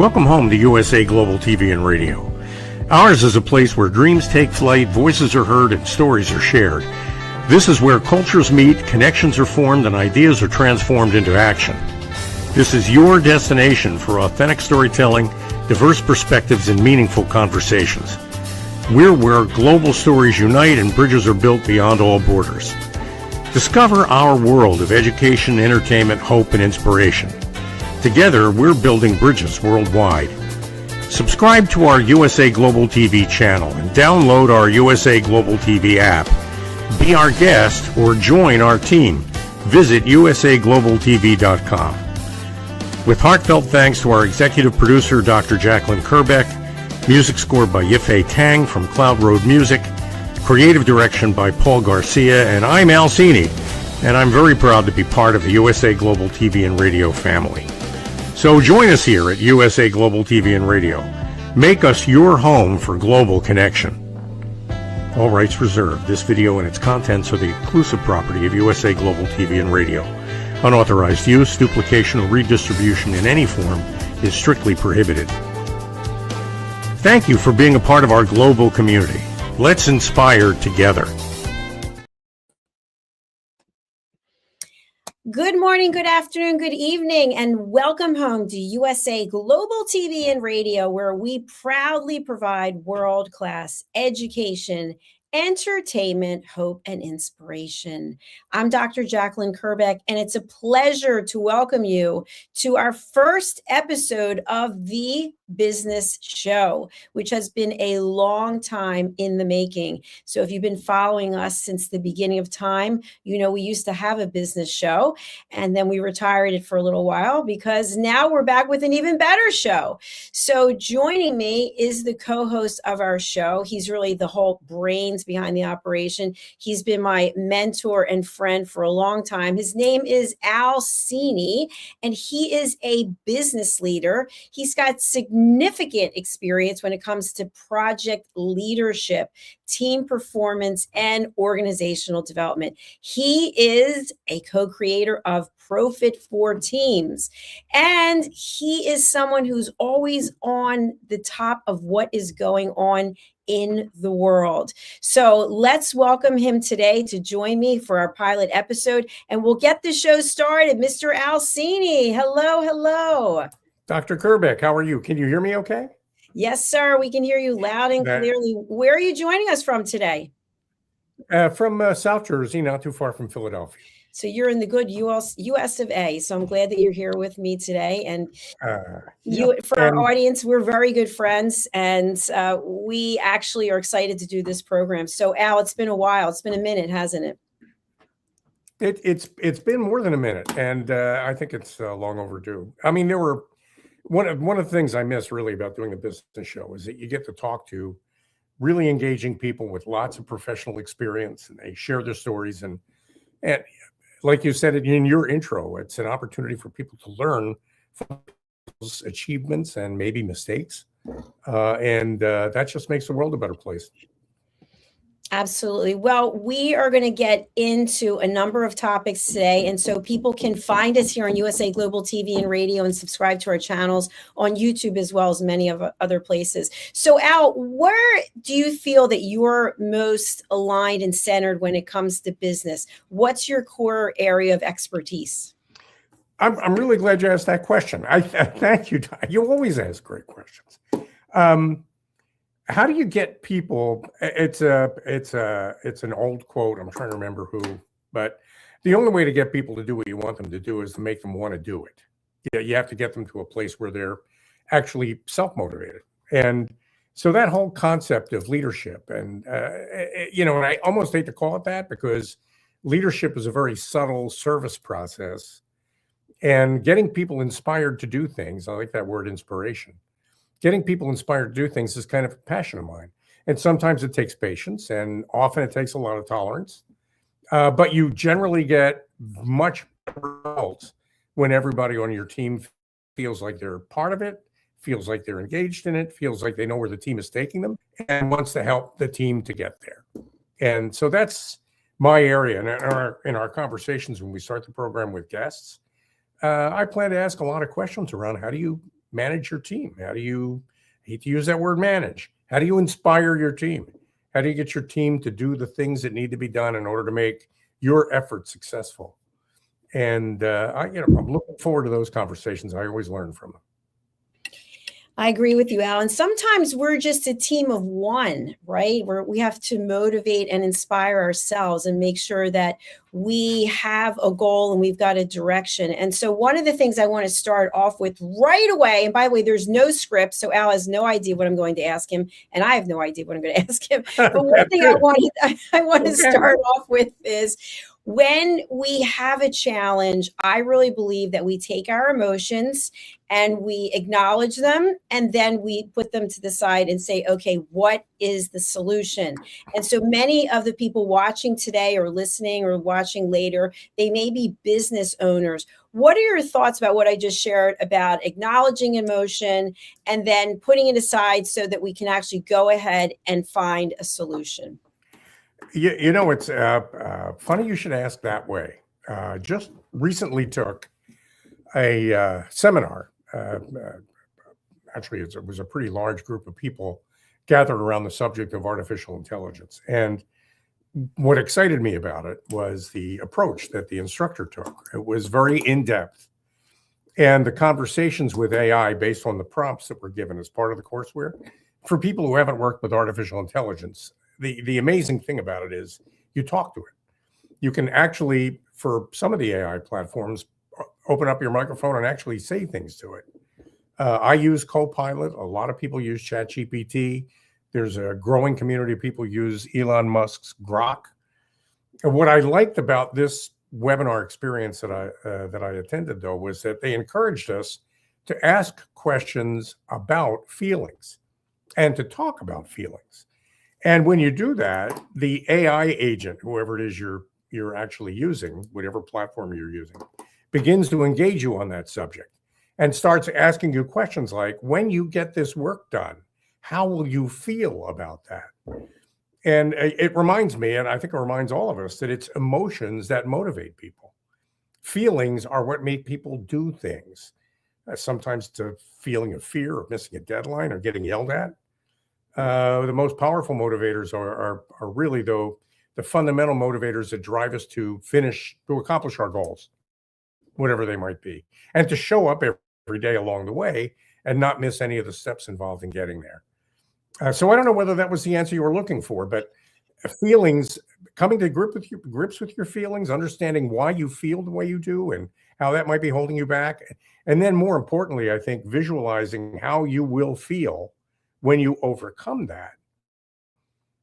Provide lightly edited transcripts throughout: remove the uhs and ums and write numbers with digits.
Welcome home to USA Global TV and Radio. Ours is a place where dreams take flight, voices are heard, and stories are shared. This is where cultures meet, connections are formed, and ideas are transformed into action. This is your destination for authentic storytelling, diverse perspectives, and meaningful conversations. We're where global stories unite and bridges are built beyond all borders. Discover our world of education, entertainment, hope, and inspiration. Together, we're building bridges worldwide. Subscribe to our USA Global TV channel and download our USA Global TV app. Be our guest or join our team. Visit usaglobaltv.com. With heartfelt thanks to our executive producer, Dr. Jacalyn Kerbeck, music scored by Yifei Tang from Cloud Road Music, creative direction by Paul Garcia, and I'm Al Cini, and I'm very proud to be part of the USA Global TV and Radio family. So join us here at USA Global TV and Radio. Make us your home for global connection. All rights reserved. This video and its contents are the exclusive property of USA Global TV and Radio. Unauthorized use, duplication, or redistribution in any form is strictly prohibited. Thank you for being a part of our global community. Let's inspire together. Good morning, good afternoon, good evening, and welcome home to USA Global TV and Radio, where we proudly provide world-class education, entertainment, hope, and inspiration. I'm Dr. Jacalyn Kerbeck, and it's a pleasure to welcome you to our first episode of The Business Show, which has been a long time in the making. So if you've been following us since the beginning of time, you know we used to have a business show, and then we retired it for a little while because now we're back with an even better show. So joining me is the co-host of our show. He's really the whole brains behind the operation. He's been my mentor and friend for a long time. His name is Al Cini, and he is a business leader. He's got significant experience when it comes to project leadership, team performance, and organizational development. He is a co-creator of Profit for Teams, and he is someone who's always on the top of what is going on in the world. So let's welcome him today to join me for our pilot episode, and we'll get the show started. Mr. Al Cini, hello, hello. Dr. Kerbeck, how are you? Can you hear me okay? Yes, sir. We can hear you loud and clearly. Where are you joining us from today? From South Jersey, not too far from Philadelphia. So you're in the good US of A. So I'm glad that you're here with me today. And our audience, we're very good friends, and we actually are excited to do this program. So Al, it's been a while. It's been a minute, hasn't it? It's been more than a minute, and I think it's long overdue. I mean, there were one of the things I miss really about doing a business show is that you get to talk to really engaging people with lots of professional experience, and they share their stories. And like you said in your intro, it's an opportunity for people to learn from people's achievements and maybe mistakes, and that just makes the world a better place. Absolutely. Well, we are going to get into a number of topics today. And so people can find us here on USA Global TV and Radio and subscribe to our channels on YouTube as well as many of other places. So Al, where do you feel that you're most aligned and centered when it comes to business? What's your core area of expertise? I'm really glad you asked that question. I thank you. You always ask great questions. How do you get people? It's an old quote. I'm trying to remember who, but the only way to get people to do what you want them to do is to make them want to do it. You have to get them to a place where they're actually self-motivated. And so that whole concept of leadership, and and I almost hate to call it that because leadership is a very subtle service process, and getting people inspired to do things. I like that word, inspiration. Getting people inspired to do things is kind of a passion of mine. And sometimes it takes patience, and often it takes a lot of tolerance. But you generally get much better results when everybody on your team feels like they're part of it, feels like they're engaged in it, feels like they know where the team is taking them, and wants to help the team to get there. And so that's my area. And in our conversations when we start the program with guests, I plan to ask a lot of questions around how do you manage your team? How do you, I hate to use that word manage, how do you inspire your team? How do you get your team to do the things that need to be done in order to make your effort successful? And I'm looking forward to those conversations. I always learn from them. I agree with you, Alan. Sometimes we're just a team of one, right? We have to motivate and inspire ourselves and make sure that we have a goal and we've got a direction. And so one of the things I want to start off with right away, and by the way, there's no script, so Al has no idea what I'm going to ask him, and I have no idea what I'm going to ask him. But one thing I want to start off with is, when we have a challenge, I really believe that we take our emotions and we acknowledge them, and then we put them to the side and say, okay, what is the solution? And so many of the people watching today or listening or watching later, they may be business owners. What are your thoughts about what I just shared about acknowledging emotion and then putting it aside so that we can actually go ahead and find a solution? It's funny you should ask that way. Just recently took a seminar. Actually, it was a pretty large group of people gathered around the subject of artificial intelligence. And what excited me about it was the approach that the instructor took. It was very in-depth. And the conversations with AI based on the prompts that were given as part of the courseware, for people who haven't worked with artificial intelligence, the amazing thing about it is you talk to it. You can actually, for some of the AI platforms, open up your microphone and actually say things to it. I use Copilot. A lot of people use ChatGPT. There's a growing community of people who use Elon Musk's Grok. And what I liked about this webinar experience that I attended, though, was that they encouraged us to ask questions about feelings and to talk about feelings. And when you do that, the AI agent, whoever it is you're actually using, whatever platform you're using, begins to engage you on that subject and starts asking you questions like, when you get this work done, how will you feel about that? And it reminds me, and I think it reminds all of us, that it's emotions that motivate people. Feelings are what make people do things. Sometimes it's a feeling of fear of missing a deadline or getting yelled at. The most powerful motivators are really, though, the fundamental motivators that drive us to accomplish our goals, whatever they might be, and to show up every day along the way and not miss any of the steps involved in getting there. So I don't know whether that was the answer you were looking for, but feelings, coming to grips with your feelings, understanding why you feel the way you do and how that might be holding you back. And then more importantly, I think visualizing how you will feel when you overcome that.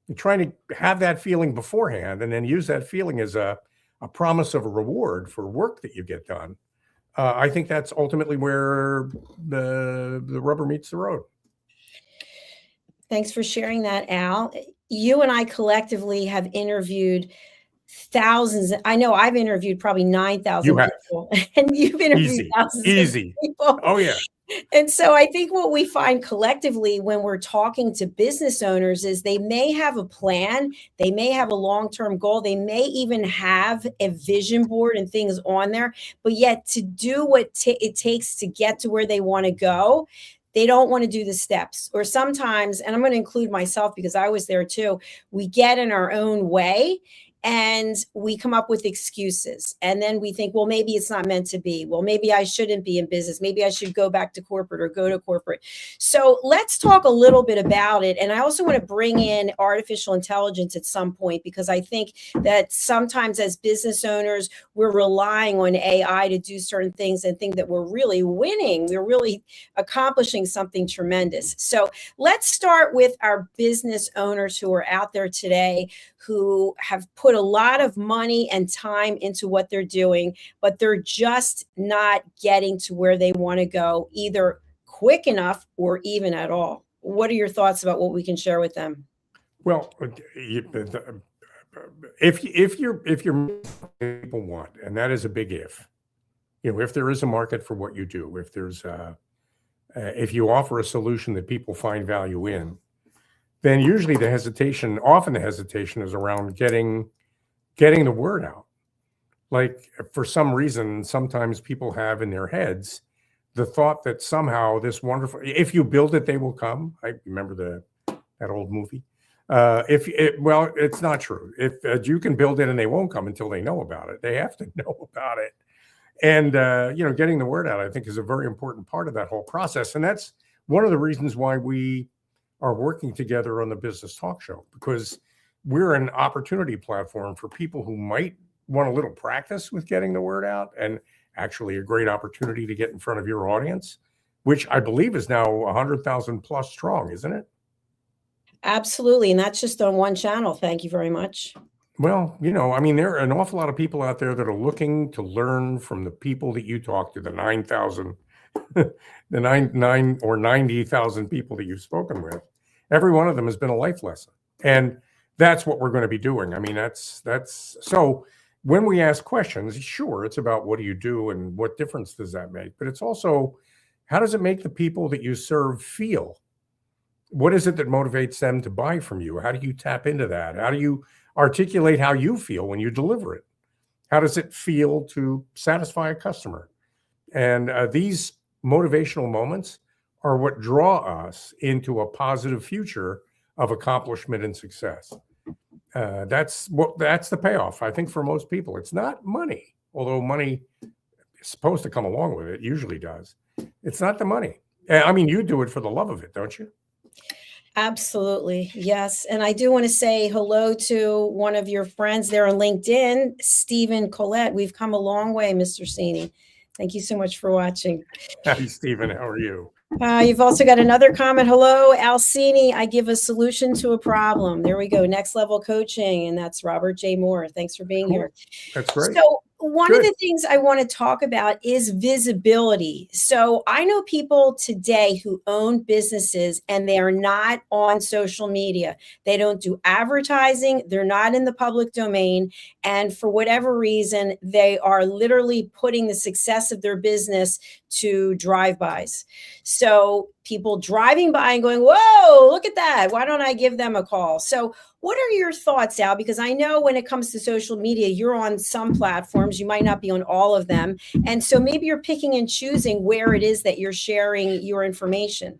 You're trying to have that feeling beforehand and then use that feeling as a promise of a reward for work that you get done. I think that's ultimately where the rubber meets the road. Thanks for sharing that, Al. You and I collectively have interviewed thousands. I know I've interviewed probably 9,000 people, and you've interviewed thousands of people. Oh, yeah. And so I think what we find collectively when we're talking to business owners is they may have a plan, they may have a long-term goal, they may even have a vision board and things on there, but yet to do what it takes to get to where they want to go, they don't want to do the steps. Or sometimes, and I'm going to include myself because I was there too, we get in our own way and we come up with excuses. And then we think, well, maybe it's not meant to be. Well, maybe I shouldn't be in business. Maybe I should go back to corporate or go to corporate. So let's talk a little bit about it. And I also want to bring in artificial intelligence at some point, because I think that sometimes as business owners, we're relying on AI to do certain things and think that we're really winning. We're really accomplishing something tremendous. So let's start with our business owners who are out there today, who have put a lot of money and time into what they're doing, but they're just not getting to where they want to go, either quick enough or even at all. What are your thoughts about what we can share with them? Well, if you're people want, and that is a big if there is a market for what you do, if you offer a solution that people find value in, then usually often the hesitation is around getting the word out. Like, for some reason, sometimes people have in their heads the thought that somehow this wonderful, if you build it, they will come. I remember that old movie. Well, it's not true. If you can build it and they won't come until they know about it. They have to know about it. And, getting the word out, I think, is a very important part of that whole process. And that's one of the reasons why we are working together on the Business Talk Show, because we're an opportunity platform for people who might want a little practice with getting the word out, and actually a great opportunity to get in front of your audience, which I believe is now 100,000 plus strong, isn't it? Absolutely. And that's just on one channel. Thank you very much. Well, there are an awful lot of people out there that are looking to learn from the people that you talk to, the 9,000, the 9 or 90,000 people that you've spoken with. Every one of them has been a life lesson. And that's what we're going to be doing. That's so when we ask questions, sure, it's about what do you do and what difference does that make? But it's also, how does it make the people that you serve feel? What is it that motivates them to buy from you? How do you tap into that? How do you articulate how you feel when you deliver it? How does it feel to satisfy a customer? And these motivational moments are what draw us into a positive future of accomplishment and success. That's the payoff, I think, for most people. It's not money, although money is supposed to come along with it, usually does. It's not the money. You do it for the love of it, don't you? Absolutely. Yes. And I do want to say hello to one of your friends there on LinkedIn, Stephen Collette. We've come a long way, Mr. Cini. Thank you so much for watching. Hi, Stephen. How are you? You've also got another comment. Hello, Alcini. I give a solution to a problem. There we go. Next level coaching. And that's Robert J. Moore. Thanks for being here. That's great. So one of the things I want to talk about is visibility. So I know people today who own businesses and they are not on social media. They don't do advertising. They're not in the public domain. And for whatever reason, they are literally putting the success of their business to drive-bys. So people driving by and going, whoa, look at that. Why don't I give them a call? So what are your thoughts, Al? Because I know when it comes to social media, you're on some platforms. You might not be on all of them. And so maybe you're picking and choosing where it is that you're sharing your information.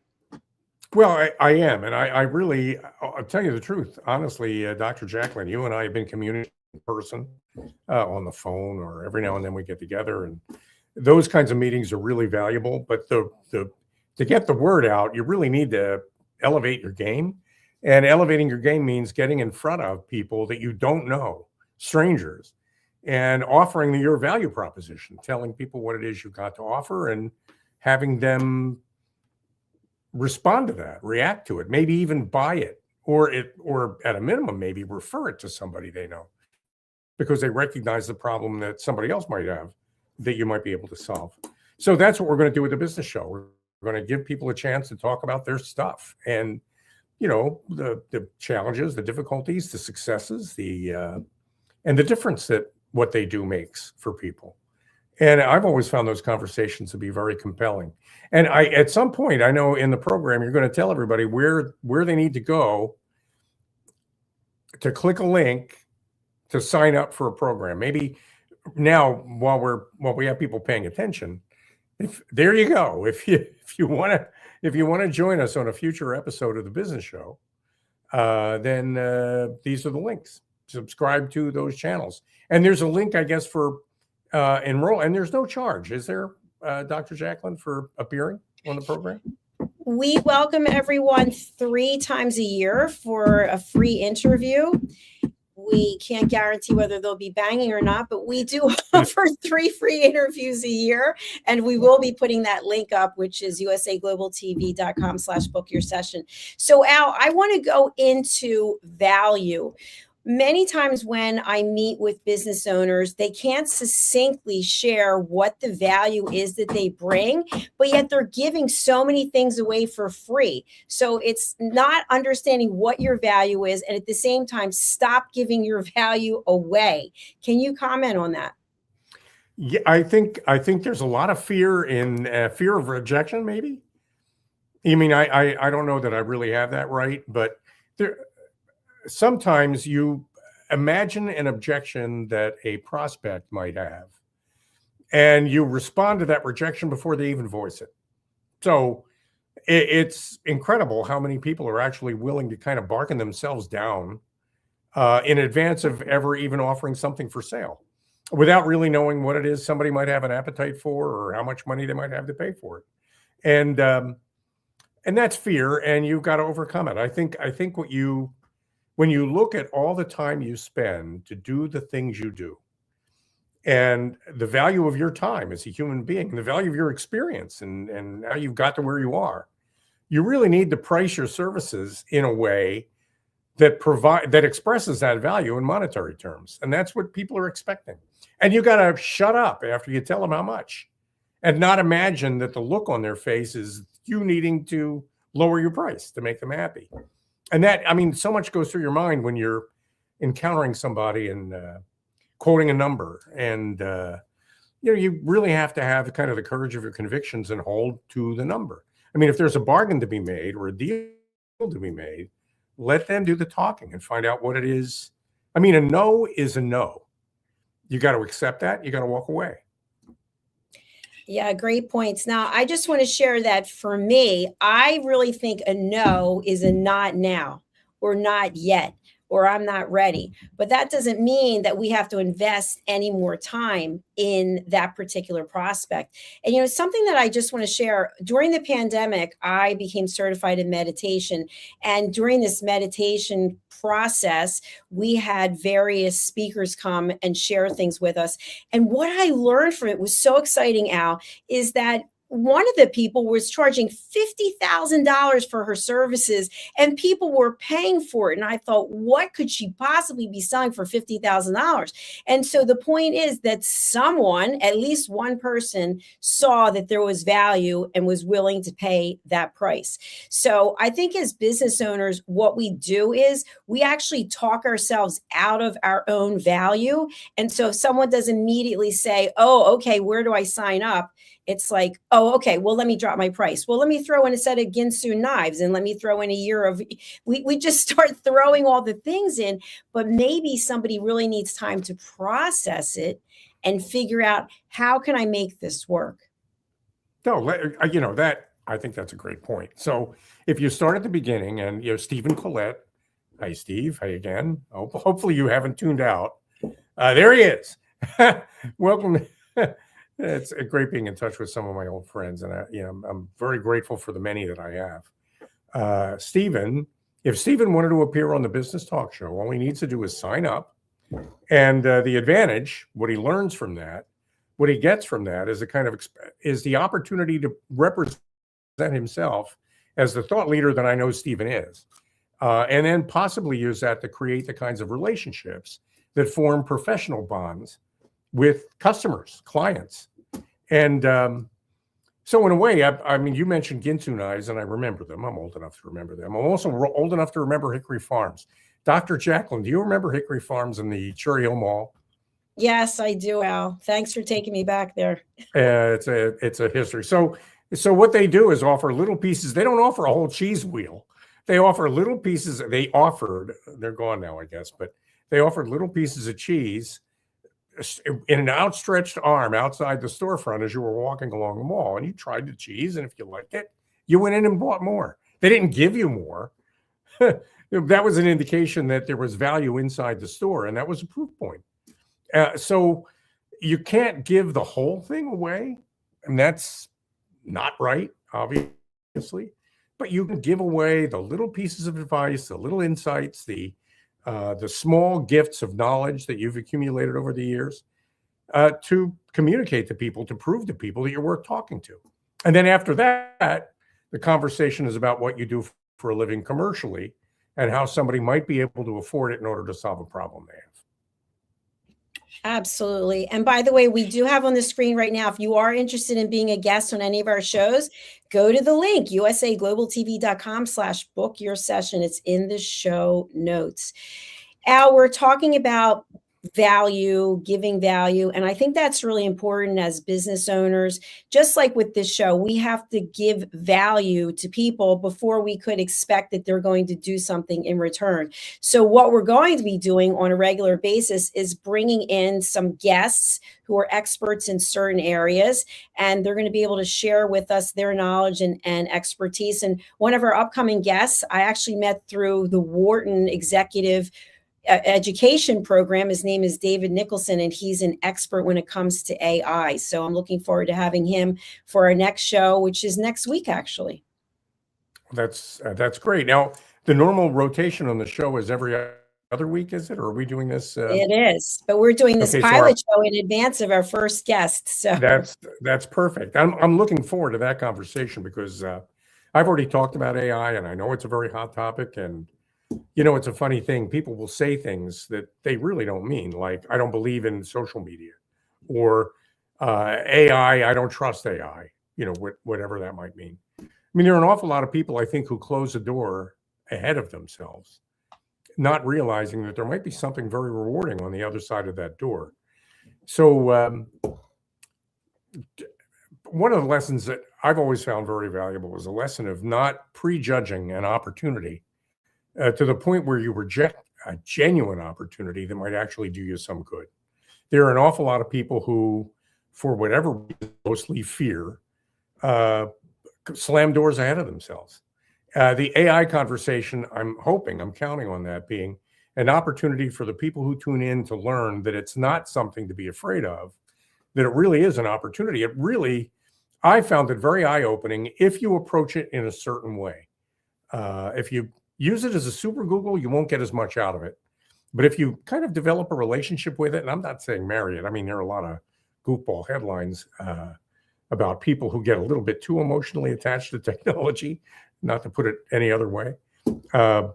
Well, I am. And I'll tell you the truth. Honestly, Dr. Jacalyn, you and I have been communicating in person, on the phone, or every now and then we get together. And those kinds of meetings are really valuable. But to get the word out, you really need to elevate your game. And elevating your game means getting in front of people that you don't know, strangers, and offering your value proposition, telling people what it is you got to offer and having them respond to that, react to it, maybe even buy it, or at a minimum, maybe refer it to somebody they know, because they recognize the problem that somebody else might have that you might be able to solve. So that's what we're going to do with the business show. We're going to give people a chance to talk about their stuff and, the challenges, the difficulties, the successes, and the difference that what they do makes for people. And I've always found those conversations to be very compelling. And at some point, I know in the program, you're going to tell everybody where they need to go to click a link to sign up for a program. Maybe now, while we have people paying attention, there you go. If you want to join us on a future episode of the business show, then these are the links. Subscribe to those channels. And there's a link, I guess, for enroll. And there's no charge, is there, Dr. Jacalyn, for appearing on the program? We welcome everyone 3 times a year for a free interview. We can't guarantee whether they'll be banging or not, but we do offer 3 free interviews a year. And we will be putting that link up, which is usaglobaltv.com/book-your-session. So Al, I want to go into value. Many times when I meet with business owners, they can't succinctly share what the value is that they bring, but yet they're giving so many things away for free. So it's not understanding what your value is, and at the same time, stop giving your value away. Can you comment on that? Yeah, I think there's a lot of fear of rejection, maybe. I mean, I don't know that I really have that right, but sometimes you imagine an objection that a prospect might have, and you respond to that rejection before they even voice it. So it's incredible how many people are actually willing to kind of bargain themselves down in advance of ever even offering something for sale, without really knowing what it is somebody might have an appetite for or how much money they might have to pay for it. And that's fear, and you've got to overcome it. I think when you look at all the time you spend to do the things you do, and the value of your time as a human being, and the value of your experience, and how you've got to where you are, you really need to price your services in a way that expresses that value in monetary terms. And that's what people are expecting. And you got to shut up after you tell them how much, and not imagine that the look on their face is you needing to lower your price to make them happy. And that, I mean, so much goes through your mind when you're encountering somebody and quoting a number. And, you really have to have kind of the courage of your convictions and hold to the number. I mean, if there's a bargain to be made or a deal to be made, let them do the talking and find out what it is. I mean, a no is a no. You got to accept that. You got to walk away. Yeah, great points. Now, I just want to share that for me, I really think a no is a not now or not yet, or I'm not ready. But that doesn't mean that we have to invest any more time in that particular prospect. And, something that I just want to share, during the pandemic, I became certified in meditation. And during this meditation process, we had various speakers come and share things with us. And what I learned from it was so exciting, Al, is that one of the people was charging $50,000 for her services, and people were paying for it. And I thought, what could she possibly be selling for $50,000? And so the point is that someone, at least one person, saw that there was value and was willing to pay that price. So I think as business owners, what we do is we actually talk ourselves out of our own value. And so if someone does immediately say, oh, okay, where do I sign up? It's like, oh, okay, well, let me drop my price. Well, let me throw in a set of Ginsu knives, and let me throw in a year of, we just start throwing all the things in, but maybe somebody really needs time to process it and figure out, how can I make this work? No, that, I think that's a great point. So if you start at the beginning, and, Stephen Collette, hi, Steve, hi again. Hopefully you haven't tuned out. There he is. Welcome. It's great being in touch with some of my old friends, and I'm very grateful for the many that I have. Stephen, if Stephen wanted to appear on the Business Talk Show, all he needs to do is sign up, and the advantage, what he learns from that, what he gets from that, is the opportunity to represent himself as the thought leader that I know Stephen is, and then possibly use that to create the kinds of relationships that form professional bonds with customers, clients. And so in a way, I mean, you mentioned Ginsu knives, and I remember them. I'm old enough to remember them. I'm also old enough to remember Hickory Farms. Dr. Jacalyn, do you remember Hickory Farms in the Cherry Hill Mall? Yes, I do, Al. Thanks for taking me back there. It's a history. So what they do is offer little pieces. They don't offer a whole cheese wheel. They offer little pieces. They're gone now, I guess, but they offered little pieces of cheese in an outstretched arm outside the storefront as you were walking along the mall, and you tried the cheese, and if you liked it, you went in and bought more. They didn't give you more. That was an indication that there was value inside the store, and that was a proof point. So you can't give the whole thing away, and that's not right, obviously, but you can give away the little pieces of advice, the little insights, the small gifts of knowledge that you've accumulated over the years, to communicate to people, to prove to people that you're worth talking to. And then after that, the conversation is about what you do for a living commercially and how somebody might be able to afford it in order to solve a problem they have. Absolutely. And by the way, we do have on the screen right now, if you are interested in being a guest on any of our shows, go to the link, usaglobaltv.com/book your session. It's in the show notes. Al, we're talking about value, giving value. And I think that's really important as business owners. Just like with this show, we have to give value to people before we could expect that they're going to do something in return. So what we're going to be doing on a regular basis is bringing in some guests who are experts in certain areas, and they're going to be able to share with us their knowledge and expertise. And one of our upcoming guests, I actually met through the Wharton Executive Education program. His name is David Nicholson, and he's an expert when it comes to AI. So I'm looking forward to having him for our next show, which is next week, actually. That's great. Now, the normal rotation on the show is every other week, is it? Or are we doing this? It is, but we're doing this pilot show in advance of our first guest. So that's perfect. I'm looking forward to that conversation because I've already talked about AI, and I know it's a very hot topic. And it's a funny thing. People will say things that they really don't mean, like, I don't believe in social media, or AI, I don't trust AI, whatever that might mean. I mean, there are an awful lot of people, I think, who close the door ahead of themselves, not realizing that there might be something very rewarding on the other side of that door. So one of the lessons that I've always found very valuable is a lesson of not prejudging an opportunity to the point where you reject a genuine opportunity that might actually do you some good. There are an awful lot of people who, for whatever reason, mostly fear, slam doors ahead of themselves. The AI conversation, I'm counting on that being an opportunity for the people who tune in to learn that it's not something to be afraid of, that it really is an opportunity. I found it very eye-opening if you approach it in a certain way. If you use it as a super Google, you won't get as much out of it. But if you kind of develop a relationship with it, and I'm not saying marry it, I mean, there are a lot of goofball headlines about people who get a little bit too emotionally attached to technology, not to put it any other way. So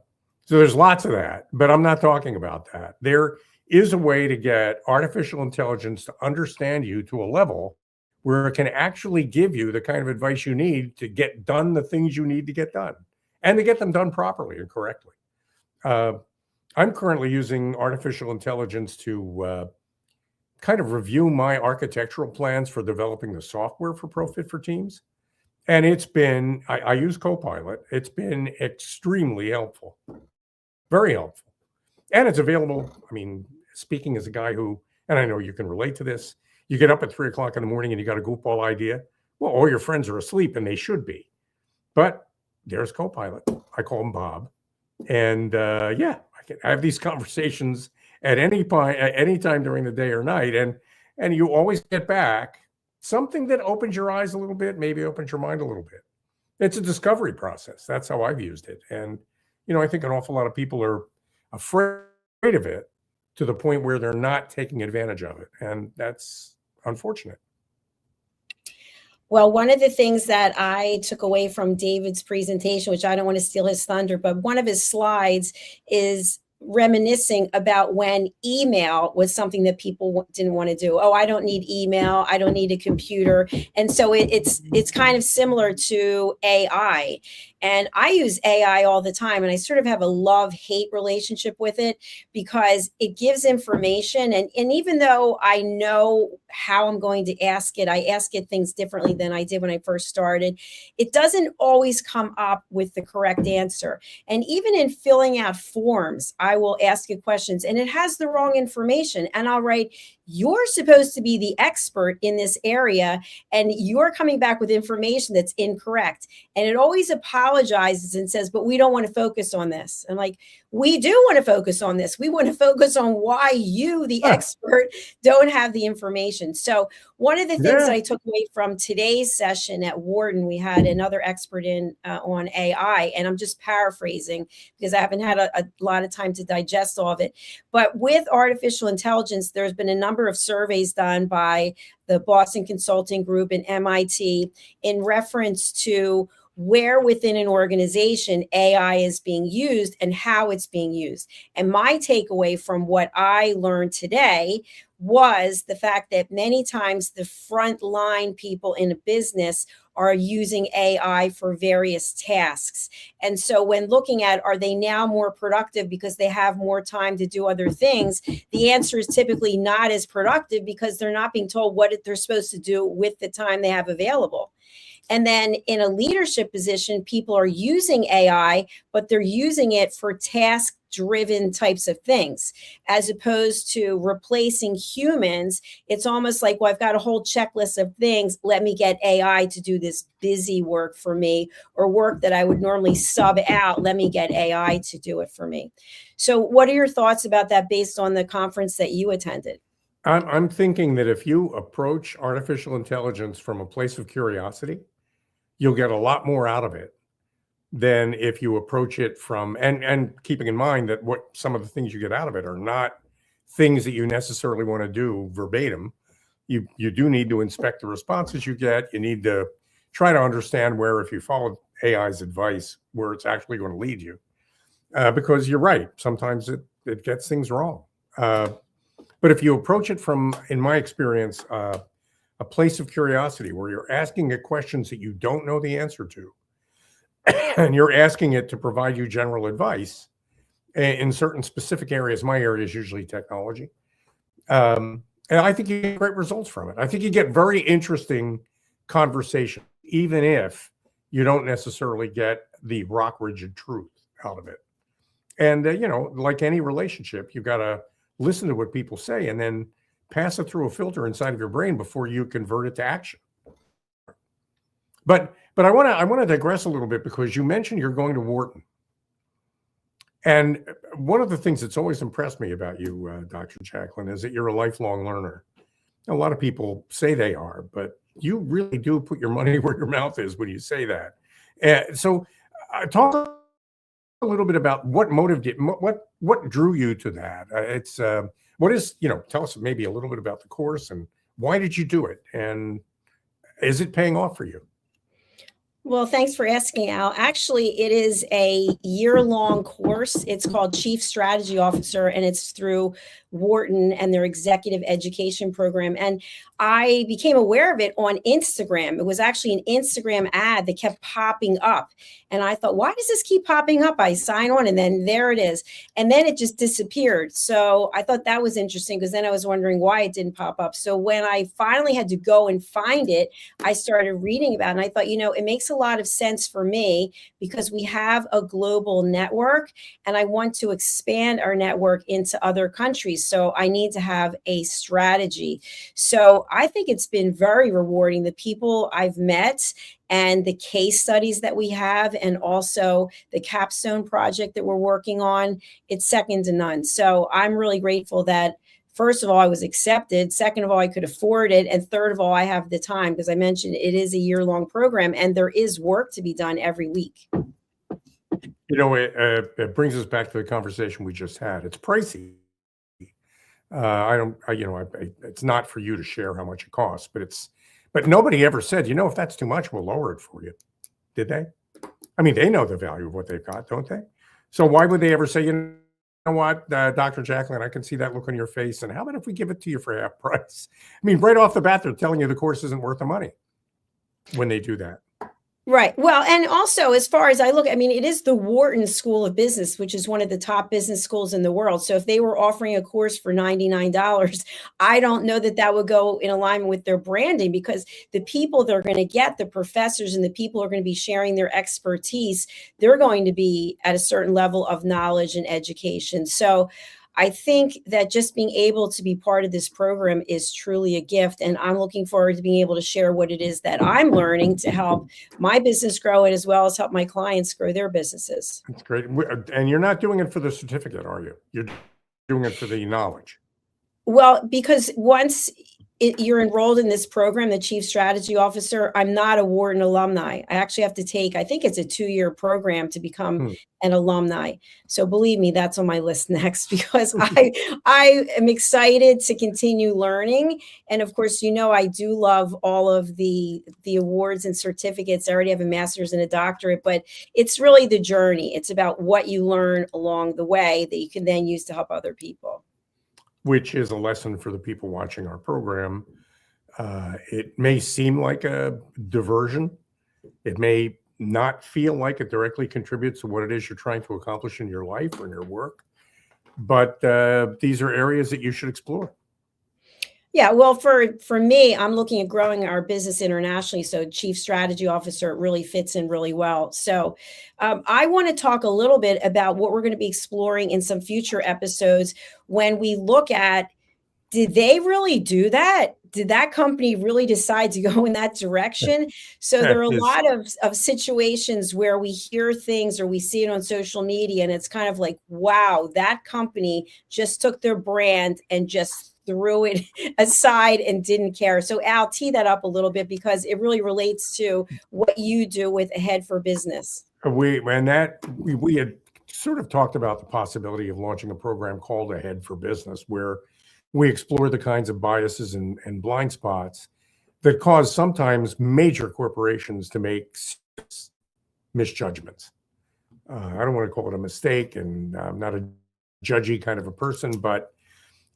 there's lots of that, but I'm not talking about that. There is a way to get artificial intelligence to understand you to a level where it can actually give you the kind of advice you need to get done the things you need to get done, and to get them done properly and correctly. I'm currently using artificial intelligence to kind of review my architectural plans for developing the software for ProFit for Teams. And it's been, I use Copilot. It's been extremely helpful, very helpful. And it's available. I mean, speaking as a guy who, and I know you can relate to this, you get up at 3 o'clock in the morning and you got a goofball idea. Well, all your friends are asleep, and they should be. But there's Copilot. I call him Bob. And I can have these conversations at any time during the day or night. And you always get back something that opens your eyes a little bit, maybe opens your mind a little bit. It's a discovery process. That's how I've used it. And, I think an awful lot of people are afraid of it to the point where they're not taking advantage of it. And that's unfortunate. Well, one of the things that I took away from David's presentation, which I don't want to steal his thunder, but one of his slides is reminiscing about when email was something that people didn't want to do. Oh, I don't need email. I don't need a computer. And so it's kind of similar to AI. And I use AI all the time, and I sort of have a love-hate relationship with it because it gives information. And even though I know how I'm going to ask it, I ask it things differently than I did when I first started. It doesn't always come up with the correct answer. And even in filling out forms, I will ask it questions and it has the wrong information. And I'll write, you're supposed to be the expert in this area, and you're coming back with information that's incorrect. And it always apologizes and says, but we don't want to focus on this. I'm like, we do want to focus on this. We want to focus on why you, the expert, don't have the information. So one of the things that I took away from today's session at Wharton, we had another expert in on AI, and I'm just paraphrasing because I haven't had a lot of time to digest all of it. But with artificial intelligence, there's been a number of surveys done by the Boston Consulting Group and MIT in reference to where within an organization AI is being used and how it's being used. And my takeaway from what I learned today was the fact that many times the frontline people in a business are using AI for various tasks. And so when looking at, are they now more productive because they have more time to do other things? The answer is typically not as productive because they're not being told what they're supposed to do with the time they have available. And then in a leadership position, people are using AI, but they're using it for task driven types of things as opposed to replacing humans. It's almost like, well, I've got a whole checklist of things. Let me get AI to do this busy work for me, or work that I would normally sub out. Let me get AI to do it for me. So what are your thoughts about that based on the conference that you attended? I'm thinking that if you approach artificial intelligence from a place of curiosity, you'll get a lot more out of it than if you approach it from, and keeping in mind that what some of the things you get out of it are not things that you necessarily want to do verbatim. You do need to inspect the responses you get. You need to try to understand where, if you follow AI's advice, where it's actually going to lead you. Because you're right, sometimes it gets things wrong. But if you approach it from, in my experience, a place of curiosity where you're asking it questions that you don't know the answer to, and you're asking it to provide you general advice in certain specific areas. My area is usually technology. And I think you get great results from it. I think you get very interesting conversation, even if you don't necessarily get the rock rigid truth out of it. And, like any relationship, you've got to listen to what people say and then pass it through a filter inside of your brain before you convert it to action. But I want to digress a little bit, because you mentioned you're going to Wharton. And one of the things that's always impressed me about you, Dr. Jacalyn, is that you're a lifelong learner. A lot of people say they are, but you really do put your money where your mouth is when you say that. So talk a little bit about what what drew you to that. Tell us maybe a little bit about the course and why did you do it? And is it paying off for you? Well, thanks for asking, Al. Actually, it is a year-long course. It's called Chief Strategy Officer, and it's through Wharton and their executive education program. And I became aware of it on Instagram. It was actually an Instagram ad that kept popping up. And I thought, why does this keep popping up? I sign on, and then there it is. And then it just disappeared. So I thought that was interesting, because then I was wondering why it didn't pop up. So when I finally had to go and find it, I started reading about it. And I thought, it makes a lot of sense for me, because we have a global network and I want to expand our network into other countries. So I need to have a strategy. So I think it's been very rewarding. The people I've met and the case studies that we have, and also the capstone project that we're working on, it's second to none. So I'm really grateful that, first of all, I was accepted. Second of all, I could afford it. And third of all, I have the time, because I mentioned it is a year-long program and there is work to be done every week. It brings us back to the conversation we just had. It's pricey. It's not for you to share how much it costs, but nobody ever said, if that's too much, we'll lower it for you. Did they? I mean, they know the value of what they've got, don't they? So why would they ever say, you know what, Dr. Jacalyn, I can see that look on your face, and how about if we give it to you for half price? I mean, right off the bat, they're telling you the course isn't worth the money when they do that. Right. Well, and also, as far as I look, it is the Wharton School of Business, which is one of the top business schools in the world. So if they were offering a course for $99, I don't know that would go in alignment with their branding, because the people they're going to get, the professors and the people who are going to be sharing their expertise, they're going to be at a certain level of knowledge and education. So I think that just being able to be part of this program is truly a gift. And I'm looking forward to being able to share what it is that I'm learning to help my business grow, and as well as help my clients grow their businesses. That's great. And you're not doing it for the certificate, are you? You're doing it for the knowledge. Well, because once you're enrolled in this program, the Chief Strategy Officer, I'm not a Wharton alumni. I actually have to take, I think it's a 2-year program to become an alumni. So believe me, that's on my list next, because I am excited to continue learning. And of course, I do love all of the awards and certificates. I already have a master's and a doctorate, but it's really the journey. It's about what you learn along the way that you can then use to help other people. Which is a lesson for the people watching our program. It may seem like a diversion It may not feel like it directly contributes to what it is you're trying to accomplish in your life or in your work, but these are areas that you should explore. Yeah, well, for me, I'm looking at growing our business internationally. So, chief strategy officer really fits in really well. So, I want to talk a little bit about what we're going to be exploring in some future episodes when we look at, did they really do that? Did that company really decide to go in that direction? So there are a Is lot of situations where we hear things or we see it on social media, and it's kind of like, wow, that company just took their brand and just threw it aside and didn't care. So Al, tee that up a little bit because it really relates to what you do with Ahead for Business. we had sort of talked about the possibility of launching a program called Ahead for Business, where we explore the kinds of biases and blind spots that cause sometimes major corporations to make misjudgments. I don't want to call it a mistake, and I'm not a judgy kind of a person, but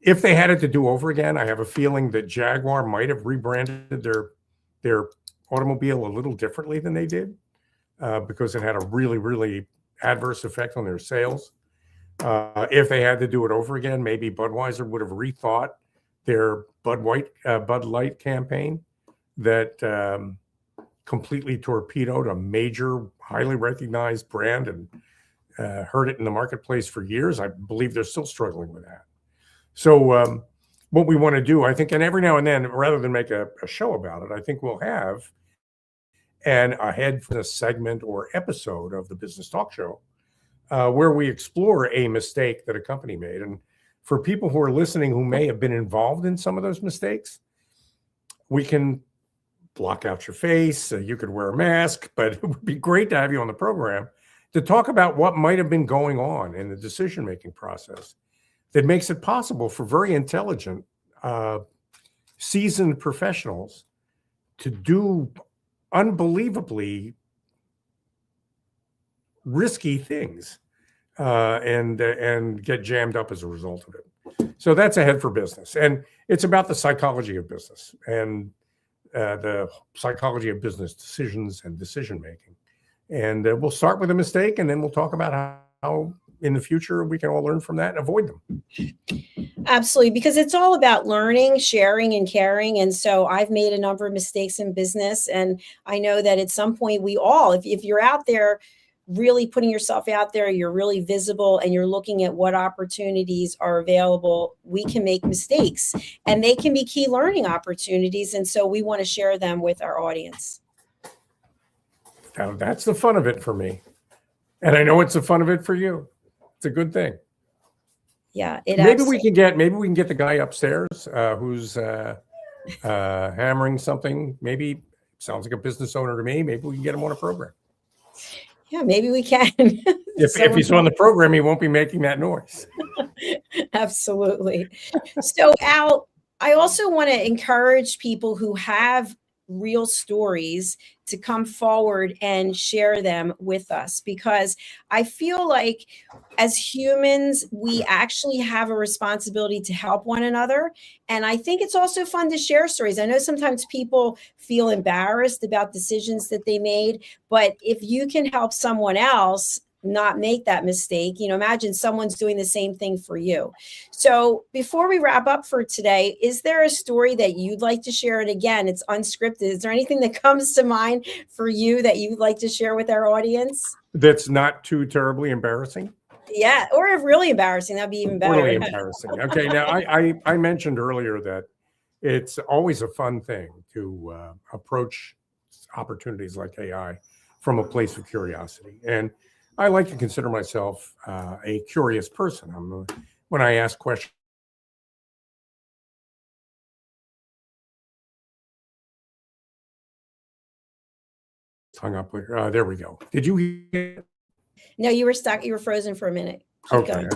if they had it to do over again, I have a feeling that Jaguar might have rebranded their automobile a little differently than they did, because it had a really, really adverse effect on their sales. If they had to do it over again, maybe Budweiser would have rethought their Bud Light campaign that completely torpedoed a major, highly recognized brand and hurt it in the marketplace for years. I believe they're still struggling with that. So what we want to do, I think, and every now and then, rather than make a show about it, I think we'll have an Ahead for this segment or episode of the Business Talk Show where we explore a mistake that a company made. And for people who are listening who may have been involved in some of those mistakes, we can block out your face. You could wear a mask, but it would be great to have you on the program to talk about what might have been going on in the decision-making process that makes it possible for very intelligent, seasoned professionals to do unbelievably risky things and get jammed up as a result of it. So that's Ahead for Business, and it's about the psychology of business and the psychology of business decisions and decision making. And we'll start with a mistake, and then we'll talk about how in the future we can all learn from that and avoid them. Absolutely, because it's all about learning, sharing, and caring. And so I've made a number of mistakes in business, and I know that at some point we all, if you're out there really putting yourself out there, you're really visible, and you're looking at what opportunities are available, we can make mistakes, and they can be key learning opportunities. And so we want to share them with our audience. Now, that's the fun of it for me. And I know it's the fun of it for you. It's a good thing. Yeah, maybe we can get the guy upstairs who's hammering something. Maybe sounds like a business owner to me. Maybe we can get him on a program. Yeah, maybe we can. If he's on the program, he won't be making that noise. Absolutely. So, Al, I also want to encourage people who have real stories to come forward and share them with us, because I feel like as humans, we actually have a responsibility to help one another. And I think it's also fun to share stories. I know sometimes people feel embarrassed about decisions that they made, but if you can help someone else not make that mistake, imagine someone's doing the same thing for you. So before we wrap up for today, is there a story that you'd like to share? And again, it's unscripted. Is there anything that comes to mind for you that you'd like to share with our audience? That's not too terribly embarrassing? Yeah, or if really embarrassing, that'd be even better. Really embarrassing. Okay, now I mentioned earlier that it's always a fun thing to approach opportunities like AI from a place of curiosity. And I like to consider myself a curious person. When I ask questions, hung up. There we go. Did you hear? No, you were stuck. You were frozen for a minute. Okay.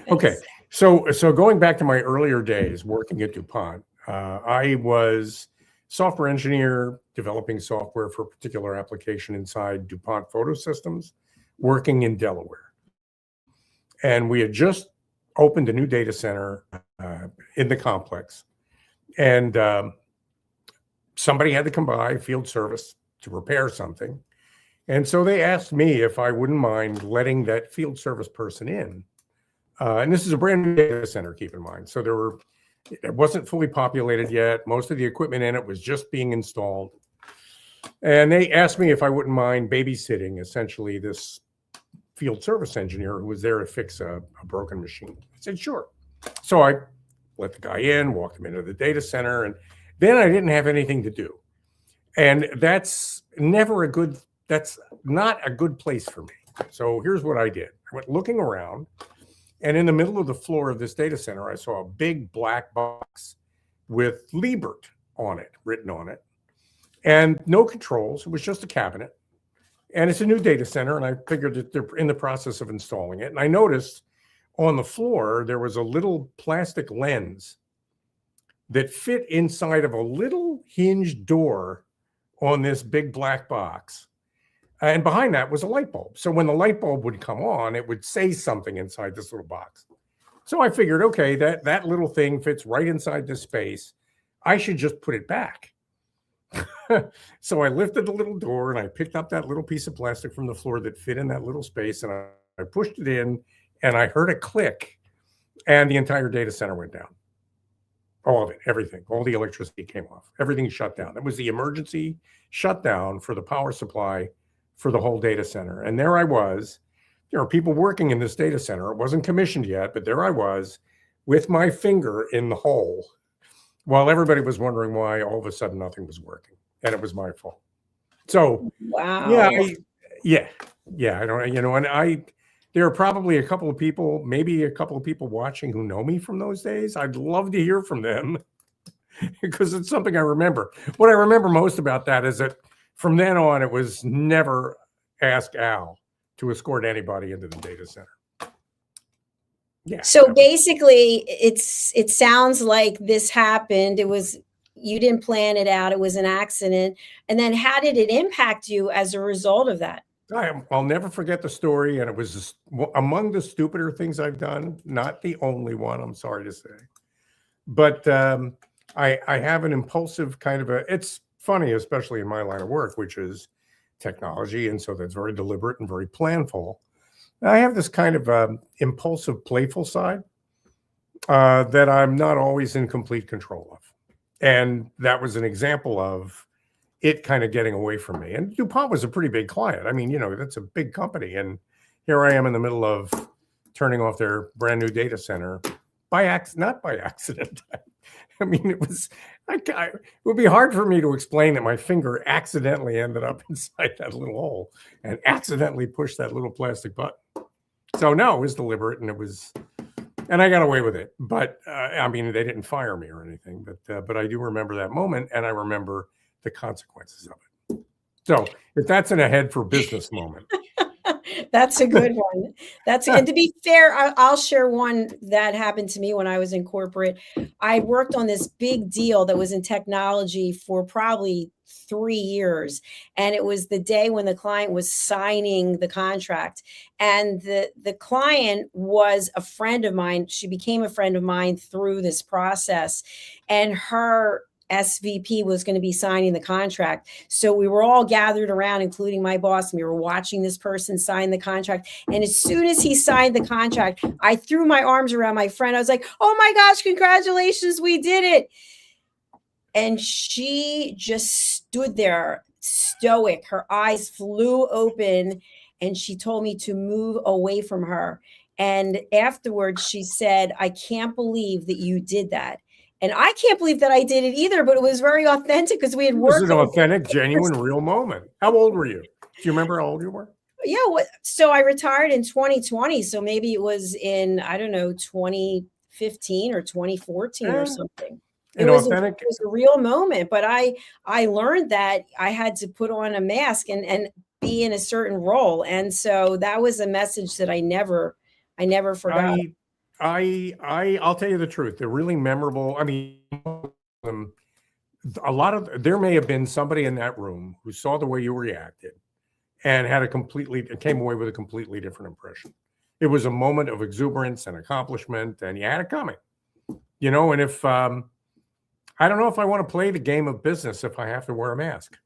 Okay. So going back to my earlier days working at DuPont, I was software engineer developing software for a particular application inside DuPont Photo Systems, working in Delaware. And we had just opened a new data center in the complex. And somebody had to come by, field service, to repair something. And so they asked me if I wouldn't mind letting that field service person in. And this is a brand new data center, keep in mind. So it wasn't fully populated yet. Most of the equipment in it was just being installed. And they asked me if I wouldn't mind babysitting, essentially, this field service engineer who was there to fix a broken machine. I said, sure. So I let the guy in, walked him into the data center, and then I didn't have anything to do. And that's not a good place for me. So here's what I did. I went looking around, and in the middle of the floor of this data center, I saw a big black box with Liebert on it, written on it, and no controls. It was just a cabinet. And it's a new data center, and I figured that they're in the process of installing it. And I noticed on the floor, there was a little plastic lens that fit inside of a little hinged door on this big black box. And behind that was a light bulb. So when the light bulb would come on, it would say something inside this little box. So I figured, okay, that little thing fits right inside this space. I should just put it back. So I lifted the little door and I picked up that little piece of plastic from the floor that fit in that little space, and I pushed it in, and I heard a click, and the entire data center went down. All of it, everything, all the electricity came off. Everything shut down. That was the emergency shutdown for the power supply for the whole data center. And there I was. There are people working in this data center. It wasn't commissioned yet, but there I was with my finger in the hole while everybody was wondering why all of a sudden nothing was working. And it was my fault. So, Wow. yeah. I don't, and there are probably a couple of people, maybe a couple of people watching who know me from those days. I'd love to hear from them because it's something I remember. What I remember most about that is that from then on, it was never ask Al to escort anybody into the data center. Yeah. So basically, it sounds like this happened. You didn't plan it out. It was an accident. And then how did it impact you as a result of that? I'll never forget the story. And it was among the stupider things I've done. Not the only one, I'm sorry to say. But I have an impulsive kind of it's funny, especially in my line of work, which is technology. And so that's very deliberate and very planful. I have this kind of impulsive, playful side that I'm not always in complete control of. And that was an example of it kind of getting away from me. And DuPont was a pretty big client. I mean, that's a big company. And here I am in the middle of turning off their brand new data center not by accident. I mean, it would be hard for me to explain that my finger accidentally ended up inside that little hole and accidentally pushed that little plastic button. So no, it was deliberate, and I got away with it. But I mean, they didn't fire me or anything. But I do remember that moment, and I remember the consequences of it. So if that's in a head for business moment. That's a good one. And to be fair, I'll share one that happened to me when I was in corporate. I worked on this big deal that was in technology for probably 3 years. And it was the day when the client was signing the contract. And the client was a friend of mine. She became a friend of mine through this process. And her SVP was going to be signing the contract. So we were all gathered around, including my boss, and we were watching this person sign the contract. And as soon as he signed the contract, I threw my arms around my friend. I was like, oh my gosh, congratulations, we did it. And she just stood there stoic. Her eyes flew open, and she told me to move away from her. And afterwards, she said, I can't believe that you did that. And I can't believe that I did it either, but it was very authentic because we had worked. It was an authentic, genuine, real moment. How old were you? Do you remember how old you were? Yeah. So I retired in 2020. So maybe it was in, I don't know, 2015 or 2014 or something. It was a real moment, but I learned that I had to put on a mask and be in a certain role. And so that was a message that I never forgot. I'll tell you the truth. They're really memorable. I mean, there may have been somebody in that room who saw the way you reacted and came away with a completely different impression. It was a moment of exuberance and accomplishment, and you had it coming, and if, I don't know if I want to play the game of business if I have to wear a mask.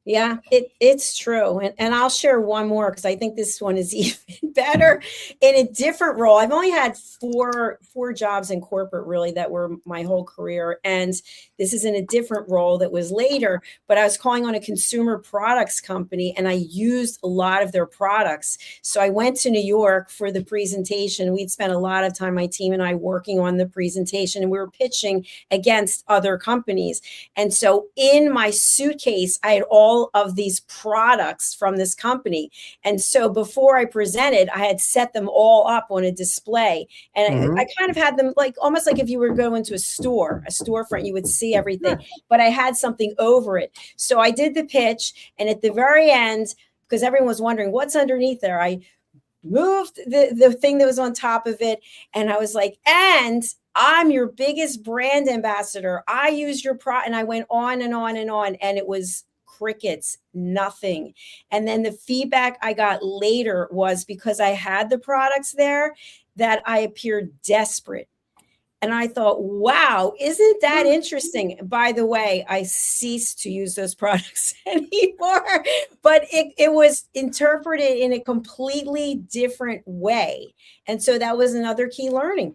Yeah, it's true. And I'll share one more because I think this one is even better in a different role. I've only had four jobs in corporate really that were my whole career. And this is in a different role that was later, but I was calling on a consumer products company and I used a lot of their products. So I went to New York for the presentation. We'd spent a lot of time, my team and I, working on the presentation, and we were pitching against other companies. And so in my suitcase, I had all of these products from this company. And so before I presented, I had set them all up on a display. And I kind of had them like almost like if you were going to a storefront, you would see everything, but I had something over it. So I did the pitch. And at the very end, because everyone was wondering what's underneath there, I moved the thing that was on top of it. And I was like, and I'm your biggest brand ambassador. I use your and I went on and on and on. And it was crickets, nothing. And then the feedback I got later was because I had the products there that I appeared desperate. And I thought, wow, isn't that interesting? By the way, I ceased to use those products anymore, but it was interpreted in a completely different way. And so that was another key learning.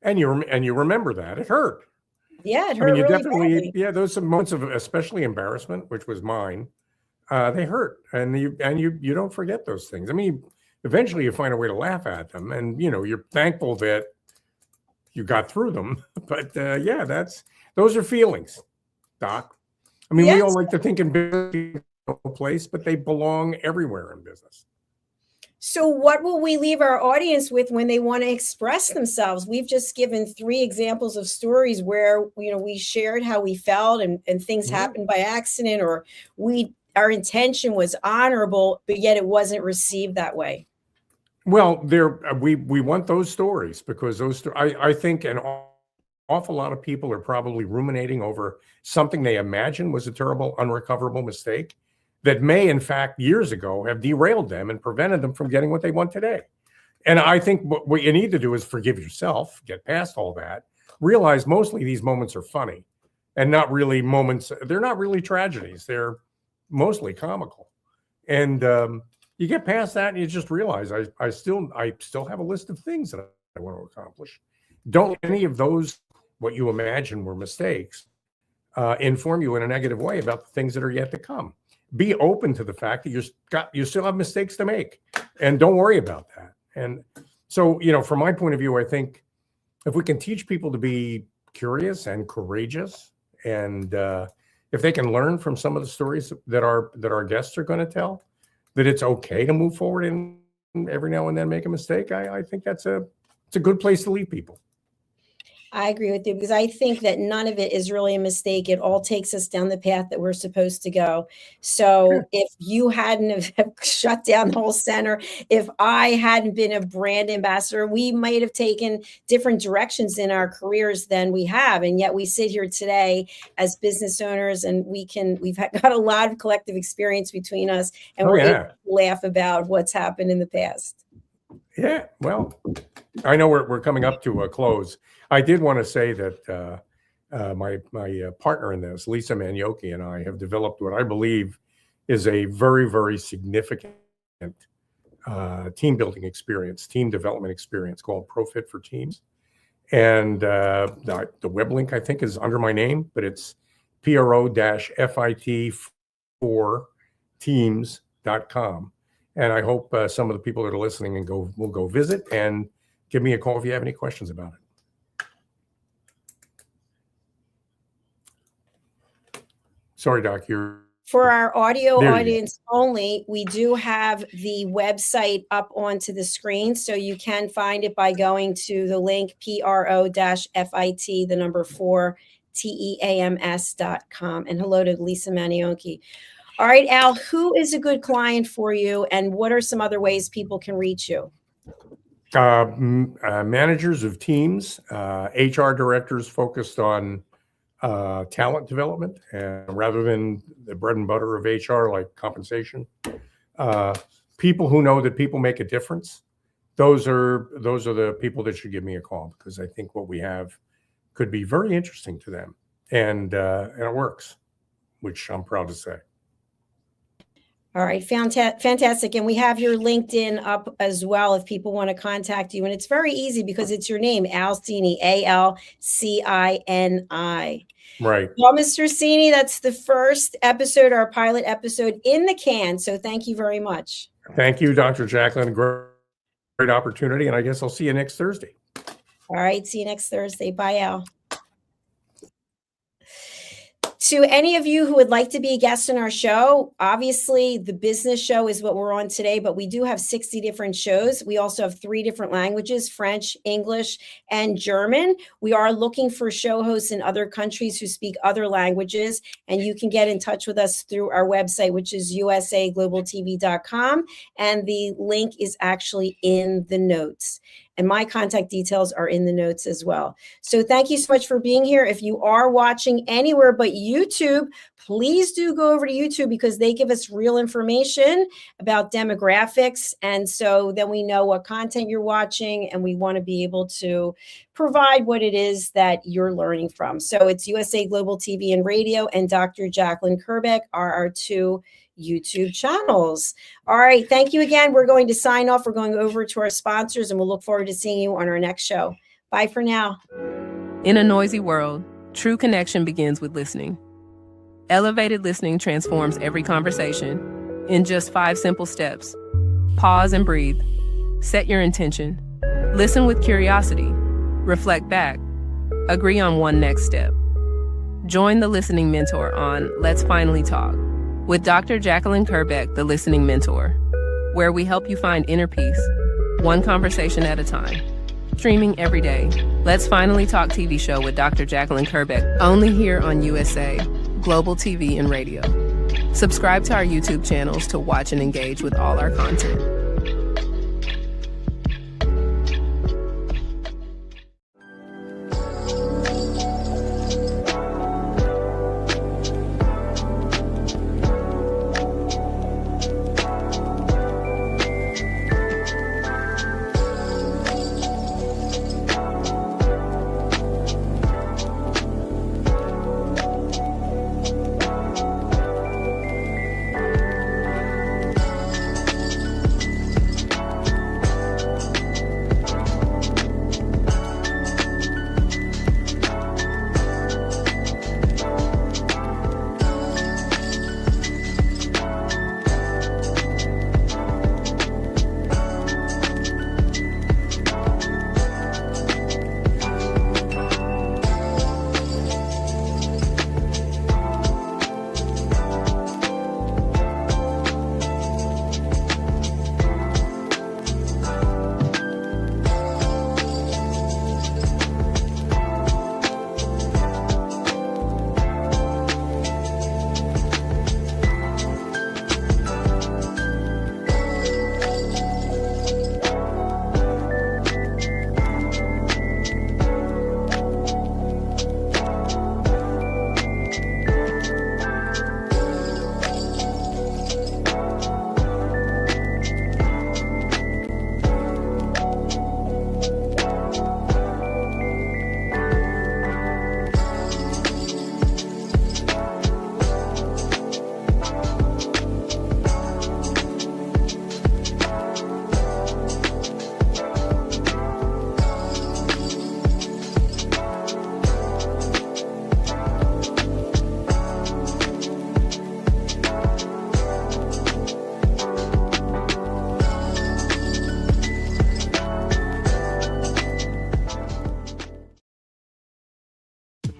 And you remember that it hurt. Yeah, it hurt. I mean, you really definitely, badly. yeah, those some moments of especially embarrassment, which was mine. They hurt, and you don't forget those things. I mean, eventually you find a way to laugh at them, and you're thankful that you got through them. But yeah, those are feelings, Doc. I mean, we all like to think in business place, but they belong everywhere in business. So what will we leave our audience with when they want to express themselves? We've just given 3 examples of stories where, we shared how we felt and things happened by accident, or our intention was honorable, but yet it wasn't received that way. Well, we want those stories because I think an awful lot of people are probably ruminating over something they imagine was a terrible, unrecoverable mistake that may, in fact, years ago have derailed them and prevented them from getting what they want today. And I think what you need to do is forgive yourself, get past all that, realize mostly these moments are funny and not really moments. They're not really tragedies. They're mostly comical. And you get past that and you just realize I still have a list of things that I want to accomplish. Don't let any of those, what you imagine were mistakes, inform you in a negative way about the things that are yet to come. Be open to the fact that you still have mistakes to make, and don't worry about that. And so, from my point of view, I think if we can teach people to be curious and courageous, and if they can learn from some of the stories that our guests are going to tell, that it's okay to move forward and every now and then make a mistake, I think it's a good place to leave people. I agree with you because I think that none of it is really a mistake. It all takes us down the path that we're supposed to go. So if you hadn't have shut down the whole center, if I hadn't been a brand ambassador, we might have taken different directions in our careers than we have. And yet we sit here today as business owners, and we've got a lot of collective experience between us, and we're able to laugh about what's happened in the past. Yeah, well, I know we're coming up to a close. I did want to say that my partner in this, Lisa Manioki, and I have developed what I believe is a very, very significant team building experience, team development experience called ProFit for Teams. And the web link, I think, is under my name, but it's pro-fit for teams.com. And I hope some of the people that are listening will go visit and give me a call if you have any questions about it. Sorry, Doc, for our audio audience only, we do have the website up onto the screen, so you can find it by going to the link pro-fit, the number 4, teams.com. And hello to Lisa Manioki. All right, Al, who is a good client for you, and what are some other ways people can reach you? Managers of teams, HR directors focused on talent development, and rather than the bread and butter of HR like compensation, people who know that people make a difference. Those are the people that should give me a call, because I think what we have could be very interesting to them, and it works, which I'm proud to say. All right, fantastic. And we have your LinkedIn up as well if people want to contact you. And it's very easy because it's your name, Al Cini, Alcini. Right. Well, Mr. Cini, that's the first episode, our pilot episode in the can. So thank you very much. Thank you, Dr. Jacalyn. Great opportunity. And I guess I'll see you next Thursday. All right. See you next Thursday. Bye, Al. To any of you who would like to be a guest on our show, obviously the business show is what we're on today, but we do have 60 different shows. We also have 3 different languages, French, English, and German. We are looking for show hosts in other countries who speak other languages, and you can get in touch with us through our website, which is usaglobaltv.com, and the link is actually in the notes. And my contact details are in the notes as well. So thank you so much for being here. If you are watching anywhere but YouTube, please do go over to YouTube because they give us real information about demographics. And so then we know what content you're watching, and we want to be able to provide what it is that you're learning from. So it's USA Global TV and Radio and Dr. Jacalyn Kerbeck are our 2 YouTube channels. All right. Thank you again. We're going to sign off. We're going over to our sponsors, and we'll look forward to seeing you on our next show. Bye for now. In a noisy world, true connection begins with listening. Elevated listening transforms every conversation in just 5 simple steps. Pause and breathe. Set your intention. Listen with curiosity. Reflect back. Agree on one next step. Join the listening mentor on Let's Finally Talk with Dr. Jacalyn Kerbeck, the listening mentor, where we help you find inner peace, one conversation at a time. Streaming every day. Let's Finally Talk TV show with Dr. Jacalyn Kerbeck, only here on USA Global TV and Radio. Subscribe to our YouTube channels to watch and engage with all our content.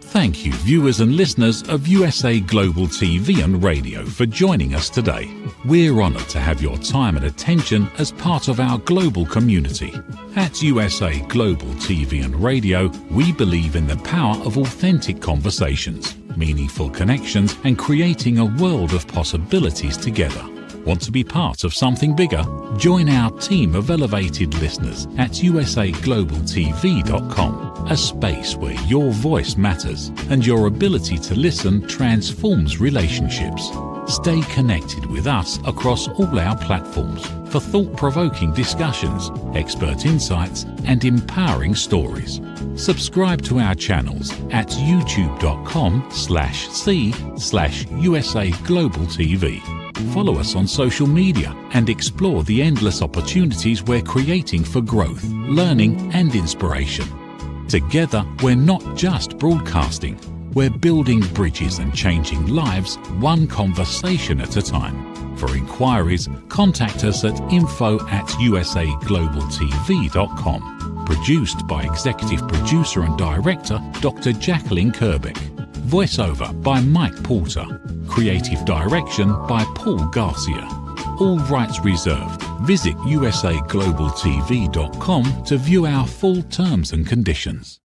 Thank you, viewers and listeners of USA Global TV and Radio, for joining us today. We're honoured to have your time and attention as part of our global community. At USA Global TV and Radio, we believe in the power of authentic conversations, meaningful connections, and creating a world of possibilities together. Want to be part of something bigger? Join our team of elevated listeners at usaglobaltv.com, a space where your voice matters and your ability to listen transforms relationships. Stay connected with us across all our platforms for thought-provoking discussions, expert insights, and empowering stories. Subscribe to our channels at youtube.com/c/USA Global TV. Follow us on social media and explore the endless opportunities we're creating for growth, learning and inspiration. Together, we're not just broadcasting, we're building bridges and changing lives one conversation at a time. For inquiries, contact us at info@usaglobaltv.com. Produced by Executive Producer and Director Dr. Jacalyn Kerbeck. Voiceover by Mike Porter. Creative Direction by Paul Garcia. All rights reserved. Visit usaglobaltv.com to view our full terms and conditions.